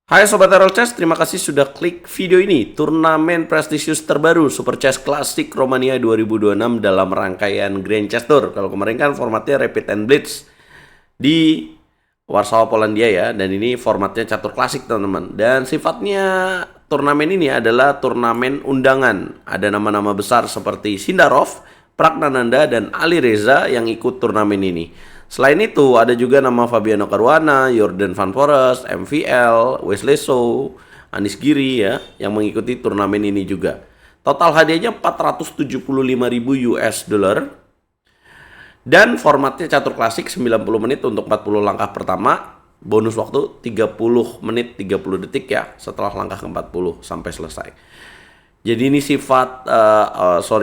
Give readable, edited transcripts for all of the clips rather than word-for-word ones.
Hai Sobat Royal Chess, terima kasih sudah klik video ini. Turnamen prestisius terbaru Super Chess Classic Romania 2026 dalam rangkaian Grand Chess Tour. Kalau kemarin kan formatnya Rapid and Blitz di Warsawa, Polandia ya. Dan ini formatnya catur klasik teman-teman. Dan sifatnya turnamen ini adalah turnamen undangan. Ada nama-nama besar seperti Sindarov, Pragnananda, dan Ali Reza yang ikut turnamen ini. Selain itu, ada juga nama Fabiano Caruana, Jordan Van Foreest, MVL, Wesley So, Anis Giri ya, yang mengikuti turnamen ini juga. Total hadiahnya 475.000 US dollar. Dan formatnya catur klasik 90 menit untuk 40 langkah pertama. Bonus waktu 30 menit 30 detik ya, setelah langkah ke-40 sampai selesai. Jadi ini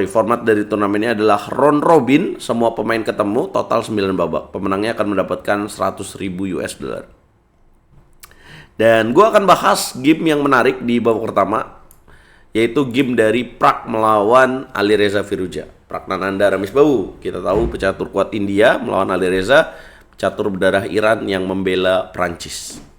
format dari turnamennya adalah round robin, semua pemain ketemu, total 9 babak. Pemenangnya akan mendapatkan 100.000 US dollar. Dan gue akan bahas game yang menarik di babak pertama, yaitu game dari Prag melawan Ali Reza Firouzja. Pragnananda Ramisbabu, kita tahu pecatur kuat India melawan Ali Reza, pecatur berdarah Iran yang membela Prancis.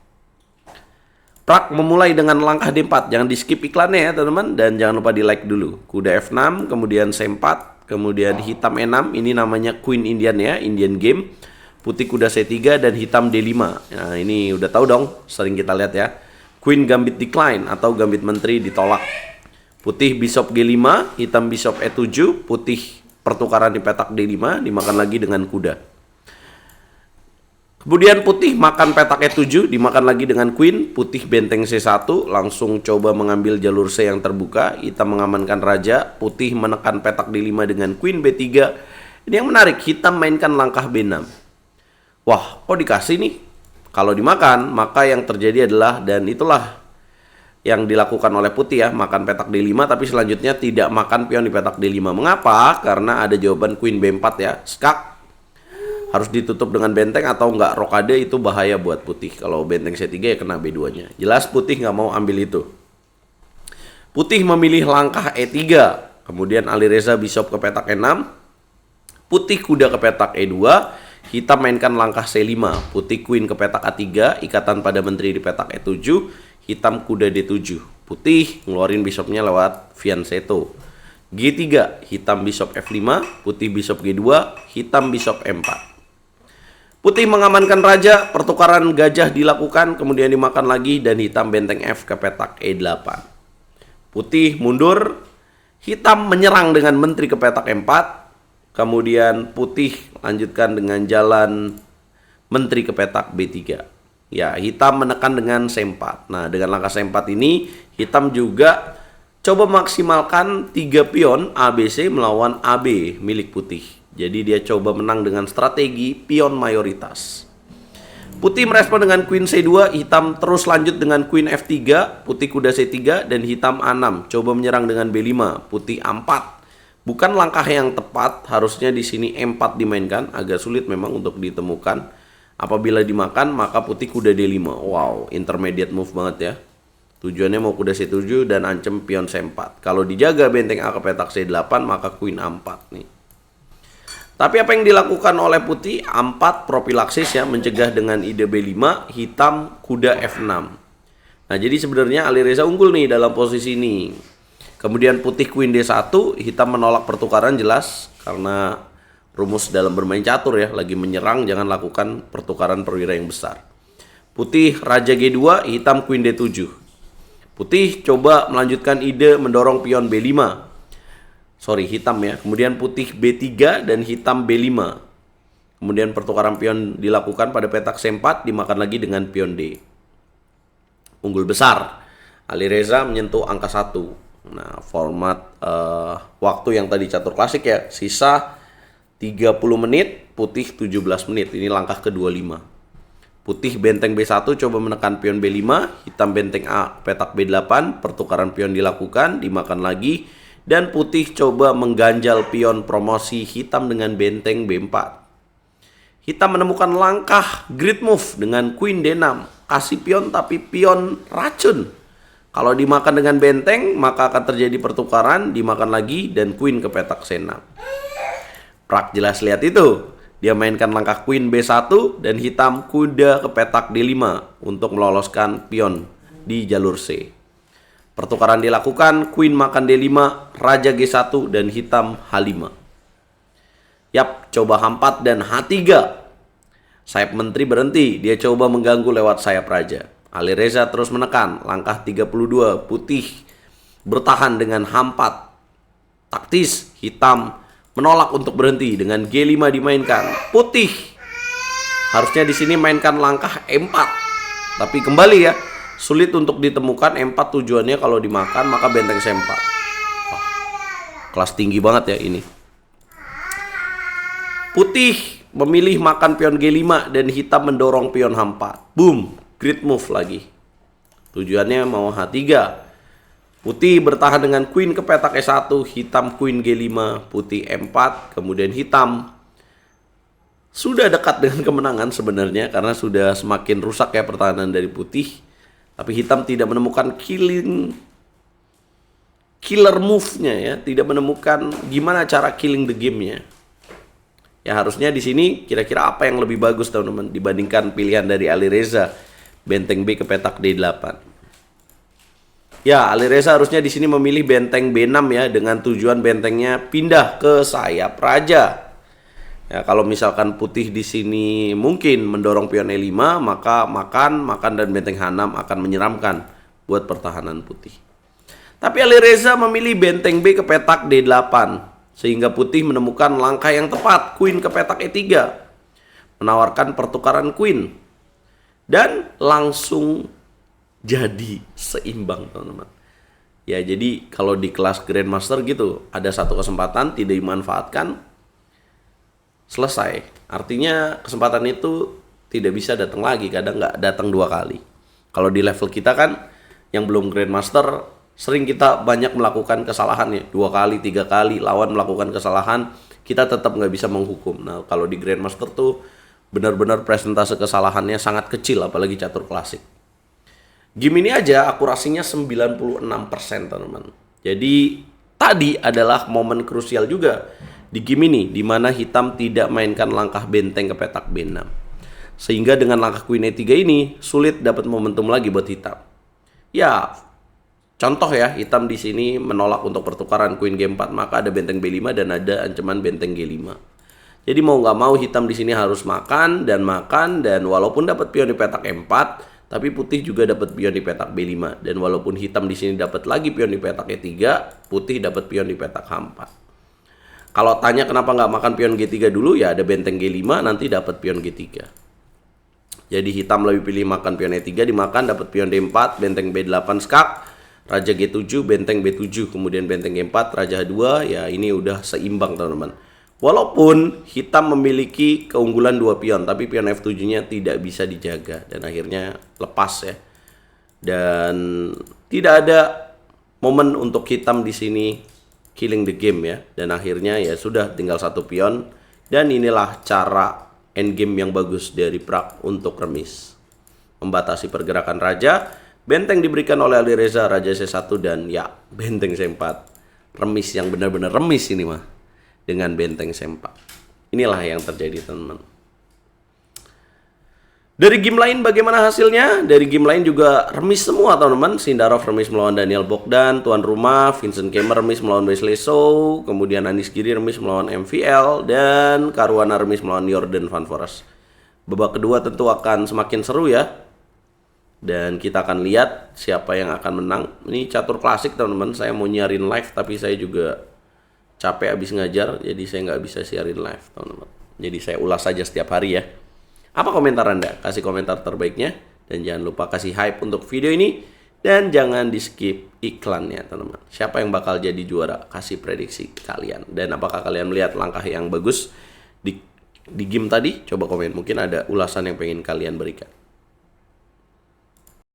Prag memulai dengan langkah D4, jangan di skip iklannya ya teman-teman, dan jangan lupa di like dulu. Kuda F6, kemudian C4, kemudian hitam E6, ini namanya Queen Indian ya, Indian game. Putih kuda C3 dan hitam D5. Nah ini udah tahu dong, sering kita lihat ya. Queen Gambit Decline atau Gambit Menteri ditolak. Putih Bishop G5, hitam Bishop E7, putih pertukaran di petak D5, dimakan lagi dengan kuda. Kemudian putih makan petak E7, dimakan lagi dengan queen, putih benteng C1, langsung coba mengambil jalur C yang terbuka, hitam mengamankan raja, putih menekan petak D5 dengan queen B3. Ini yang menarik, hitam mainkan langkah B6. Wah, kok dikasih nih? Kalau dimakan, maka yang terjadi adalah, dan itulah yang dilakukan oleh putih ya, makan petak D5, tapi selanjutnya tidak makan pion di petak D5. Mengapa? Karena ada jawaban queen B4 ya, skak. Harus ditutup dengan benteng atau enggak rokade, itu bahaya buat putih. Kalau benteng C3 ya kena B2-nya. Jelas putih nggak mau ambil itu. Putih memilih langkah E3. Kemudian Ali Reza Bishop ke petak E6. Putih kuda ke petak E2. Hitam mainkan langkah C5. Putih queen ke petak A3. Ikatan pada menteri di petak E7. Hitam kuda D7. Putih ngeluarin bishopnya lewat fianchetto. G3, hitam bishop F5. Putih bishop G2. Hitam bishop M4. Putih mengamankan raja, pertukaran gajah dilakukan, kemudian dimakan lagi, dan hitam benteng F ke petak E8. Putih mundur, hitam menyerang dengan menteri ke petak E4, kemudian putih lanjutkan dengan jalan menteri ke petak B3. Ya, hitam menekan dengan C4. Nah, dengan langkah C4 ini, hitam juga coba maksimalkan 3 pion ABC melawan AB milik putih. Jadi dia coba menang dengan strategi pion mayoritas. Putih merespon dengan queen C2, hitam terus lanjut dengan queen F3, putih kuda C3, dan hitam A6. Coba menyerang dengan B5, putih A4. Bukan langkah yang tepat, harusnya di sini M4 dimainkan, agak sulit memang untuk ditemukan. Apabila dimakan, maka putih kuda D5. Wow, intermediate move banget ya. Tujuannya mau kuda C7 dan ancam pion C4. Kalau dijaga benteng A ke petak C8, maka queen A4 nih. Tapi apa yang dilakukan oleh putih? A4 propilaksis ya, mencegah dengan ide B5, hitam kuda F6. Nah, jadi sebenarnya Ali Reza unggul nih dalam posisi ini. Kemudian putih queen D1, hitam menolak pertukaran jelas karena rumus dalam bermain catur ya, lagi menyerang jangan lakukan pertukaran perwira yang besar. Putih raja G2, hitam queen D7. Putih coba melanjutkan ide mendorong pion B5. Hitam ya. Kemudian putih B3 dan hitam B5. Kemudian pertukaran pion dilakukan pada petak C4, dimakan lagi dengan pion D. Unggul besar. Ali Reza menyentuh angka 1. Nah, format waktu yang tadi catur klasik ya, sisa 30 menit, putih 17 menit. Ini langkah ke-25. Putih benteng B1 coba menekan pion B5, hitam benteng A petak B8, pertukaran pion dilakukan, dimakan lagi, dan putih coba mengganjal pion promosi hitam dengan benteng B4. Hitam menemukan langkah grid move dengan queen D6, kasih pion tapi pion racun. Kalau dimakan dengan benteng, maka akan terjadi pertukaran, dimakan lagi, dan queen ke petak C6. Prag jelas lihat itu. Dia mainkan langkah queen B1 dan hitam kuda ke petak D5 untuk meloloskan pion di jalur C. Pertukaran dilakukan, Queen makan D5, Raja G1, dan hitam H5. Yap, coba H4 dan H3. Sayap menteri berhenti, dia coba mengganggu lewat sayap raja. Alireza terus menekan, langkah 32, putih bertahan dengan H4. Taktis, hitam menolak untuk berhenti dengan G5 dimainkan. Putih harusnya di sini mainkan langkah E4. Tapi kembali ya, sulit untuk ditemukan. E4 tujuannya kalau dimakan maka benteng C4. Wah, kelas tinggi banget ya ini. Putih memilih makan pion G5 dan hitam mendorong pion H4. Boom, great move lagi. Tujuannya mau H3. Putih bertahan dengan Queen ke petak E1, hitam Queen G5, putih E4, kemudian hitam sudah dekat dengan kemenangan sebenarnya karena sudah semakin rusak ya pertahanan dari putih. Tapi hitam tidak menemukan killer move-nya ya, tidak menemukan gimana cara killing the game-nya. Ya harusnya di sini kira-kira apa yang lebih bagus teman-teman dibandingkan pilihan dari Alireza, benteng B ke petak D8. Ya, Alireza harusnya di sini memilih benteng B6 ya, dengan tujuan bentengnya pindah ke sayap raja. Ya, kalau misalkan putih di sini mungkin mendorong pion E5, maka makan dan benteng H6 akan menyeramkan buat pertahanan putih. Tapi Alireza memilih benteng B ke petak D8, sehingga putih menemukan langkah yang tepat, Queen ke petak E3, menawarkan pertukaran Queen, dan langsung jadi seimbang teman-teman. Ya jadi kalau di kelas Grandmaster gitu, ada satu kesempatan tidak dimanfaatkan, selesai. Artinya kesempatan itu tidak bisa datang lagi, kadang nggak datang 2 kali. Kalau di level kita kan yang belum Grandmaster, sering kita banyak melakukan kesalahan ya, 2 kali, 3 kali lawan melakukan kesalahan, kita tetap nggak bisa menghukum. Nah kalau di Grandmaster tuh benar-benar presentase kesalahannya sangat kecil, apalagi catur klasik. Game ini aja akurasinya 96% teman-teman. Jadi tadi adalah momen krusial juga di game ini, di mana hitam tidak mainkan langkah benteng ke petak B6. Sehingga dengan langkah Queen E3 ini sulit dapat momentum lagi buat hitam. Ya, contoh ya, hitam di sini menolak untuk pertukaran Queen G4, maka ada benteng B5 dan ada ancaman benteng G5. Jadi mau nggak mau hitam di sini harus makan dan walaupun dapat pion di petak E4, tapi putih juga dapat pion di petak B5, dan walaupun hitam di sini dapat lagi pion di petak E3, putih dapat pion di petak H4. Kalau tanya kenapa nggak makan pion G3 dulu, ya ada benteng G5 nanti dapat pion G3. Jadi hitam lebih pilih makan pion E3, dimakan dapat pion D4, benteng B8 skak, Raja G7, benteng B7, kemudian benteng G4, Raja H2, ya ini udah seimbang teman-teman. Walaupun hitam memiliki keunggulan 2 pion, tapi pion F7-nya tidak bisa dijaga dan akhirnya lepas ya. Dan tidak ada momen untuk hitam di sini killing the game ya, dan akhirnya ya sudah tinggal 1 pion, dan inilah cara endgame yang bagus dari Prag untuk remis. Membatasi pergerakan raja, benteng diberikan oleh Alireza, Raja C1, dan ya benteng C4. Remis yang benar-benar remis ini mah dengan benteng C4. Inilah yang terjadi teman-teman. Dari game lain bagaimana hasilnya? Dari game lain juga remis semua teman-teman. Sindarov remis melawan Daniel Bogdan, tuan rumah. Vincent Keimer remis melawan Wesley So. Kemudian Anis Giri remis melawan MVL. Dan Caruana remis melawan Jordan Van Foreest. Babak kedua tentu akan semakin seru ya. Dan kita akan lihat siapa yang akan menang. Ini catur klasik teman-teman. Saya mau nyiarin live tapi saya juga capek habis ngajar. Jadi saya nggak bisa siarin live teman-teman. Jadi saya ulas saja setiap hari ya. Apa komentar Anda? Kasih komentar terbaiknya. Dan jangan lupa kasih hype untuk video ini. Dan jangan di skip iklannya teman-teman. Siapa yang bakal jadi juara? Kasih prediksi kalian. Dan apakah kalian melihat langkah yang bagus di game tadi? Coba komen. Mungkin ada ulasan yang pengen kalian berikan.